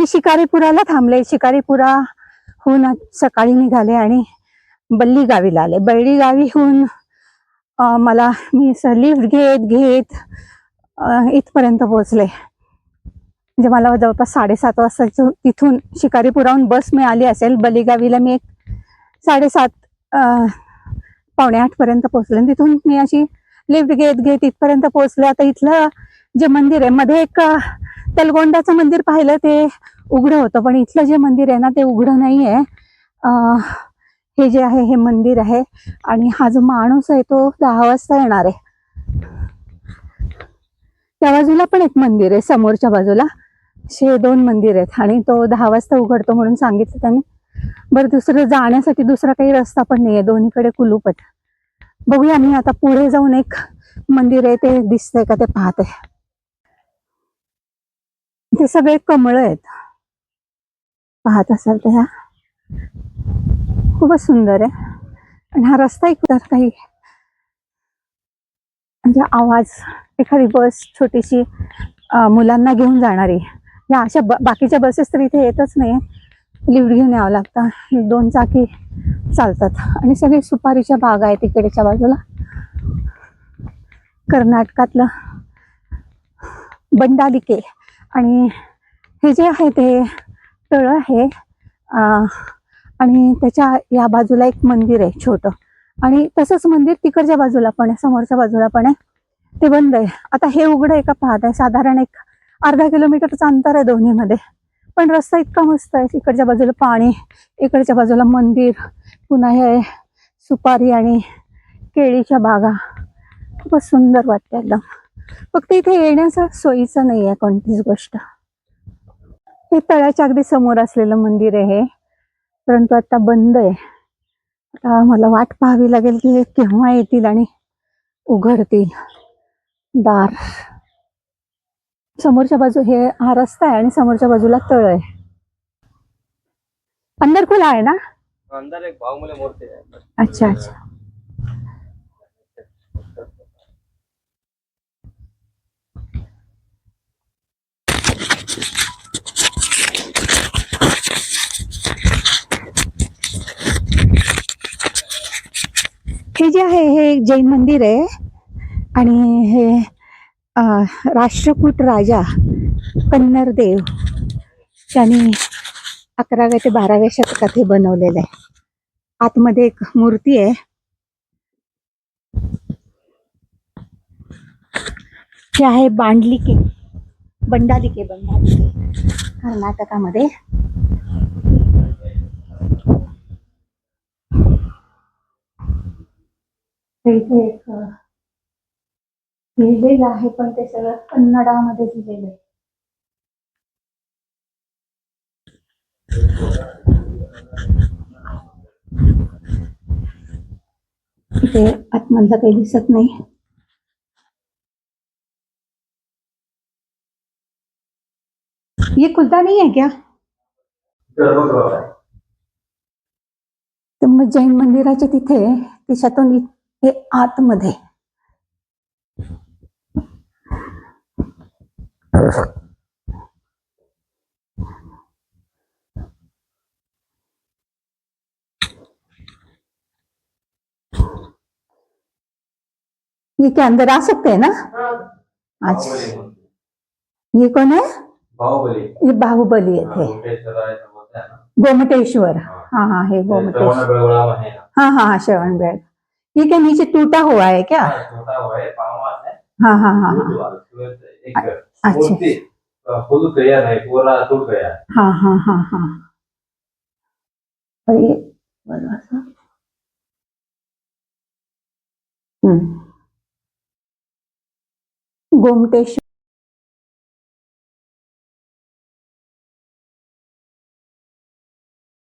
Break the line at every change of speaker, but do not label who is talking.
शिकारीपुराला थांबले. शिकारीपुराहून सकाळी निघाले आणि बल्ली गावीला आले. बल्ली गावीहून मी लिफ्ट घेत घेत इथपर्यंत पोहोचले. म्हणजे मला जवळपास 7:30 वाजता तिथून शिकारीपुराहून बस मिळाली असेल. बल्लीगावीला मी 7:30 पावणे 8 पर्यंत पोहोचले. तिथून मी अशी लिफ्ट घेत घेत इथपर्यंत पोहोचले. आता इथलं जे मंदिर आहे, मध्ये एक तलगोंडाचं मंदिर पाहिलं, ते उघडं होतं, पण इथलं जे मंदिर आहे ना ते उघडं नाही आहे. हे जे आहे हे मंदिर आहे आणि हा जो माणूस आहे तो 10 वाजता येणार आहे. त्या बाजूला पण एक मंदिर आहे, समोरच्या बाजूला. असे 2 मंदिर आहेत आणि तो 10 वाजता उघडतो म्हणून सांगितलं त्यांनी. बरं, दुसरं जाण्यासाठी दुसरा काही रस्ता पण नाहीये, दोन्हीकडे कुलूप आहेत. बघूया, मी आता पुढे जाऊन एक मंदिर आहे ते दिसतंय का ते पाहते. ते सगळे कमळ आहेत, पाहत असाल तर. ह्या खूपच सुंदर आहे. आणि हा रस्ता एक तर काही म्हणजे आवाज, एखादी बस छोटीशी मुलांना घेऊन जाणारी, या अशा बाकीच्या बसेस तर इथे येतच नाही. लिफ्ट घेऊन यावं लागतं. 2 चाकी चालतात. आणि सगळे सुपारीच्या बागा आहेत इकडेच्या बाजूला. कर्नाटकातलं बंडालिके. आणि हे जे आहे ते तळ आहे आणि त्याच्या या बाजूला एक मंदिर आहे छोटं. आणि तसंच मंदिर तिकडच्या बाजूला पण आहे, समोरच्या बाजूला पण आहे. ते बंद आहे. आता हे उघडं आहे का पाहत आहे. साधारण एक अर्धा किलोमीटरचं अंतर आहे दोन्हीमध्ये, पण रस्ता इतका मस्त आहे. इकडच्या बाजूला पाणी, इकडच्या बाजूला मंदिर, पुन्हा हे सुपारी आणि केळीच्या बागा. खूपच सुंदर वाटतं एकदम. फक्त इथे येण्याचं सोयीचं नाही आहे कोणतीच गोष्ट. हे तळ्याच्या अगदी समोर असलेलं मंदिर आहे, परंतु आता बंद आहे. आता मला वाट पाहावी लागेल की हे केव्हा येतील आणि उघडतील दार. समोरच्या बाजू हा रस्ता आहे आणि समोरच्या बाजूला तळ आहे. अंदर खुला है ना?
अंदर एक बाहुबली मूर्ति है.
अच्छा अच्छा. हे जे आहे हे एक जैन मंदिर आहे आणि हे राष्ट्रकूट राजा कन्नरदेव त्यांनी 11व्या ते 12व्या शतकात हे बनवलेलं आहे. आतमध्ये एक मूर्ती आहे. हे आहे बंडालिके कर्नाटकामध्ये. इथे एक लिहिलेलं आहे, पण ते सगळं कन्नडामध्ये लिहिलेलं आहे. इथे आतमधलं काही दिसत नाही. ये खुलता नहीं है क्या? तर मग जैन मंदिराच्या तिथे त्याच्यातून हे आतमध्ये ये क्या अंदर आ सकते हैं ना? अच्छा, ये कौन है?
बाहुबली.
ये बाहुबली है थे. गोमटेश्वर. हाँ हाँ, हे गोमटेश्वर. हाँ हाँ हाँ, श्रवण बेग. ये क्या नीचे टूटा हुआ है क्या?
टूटा हुआ है, पावा है.
हाँ हाँ हाँ.
अच्छा, फुल गया नहीं, पूरा टूट गया.
हाँ हाँ हाँ हाँ. और ये बड़ा सा गोमटेश्वर.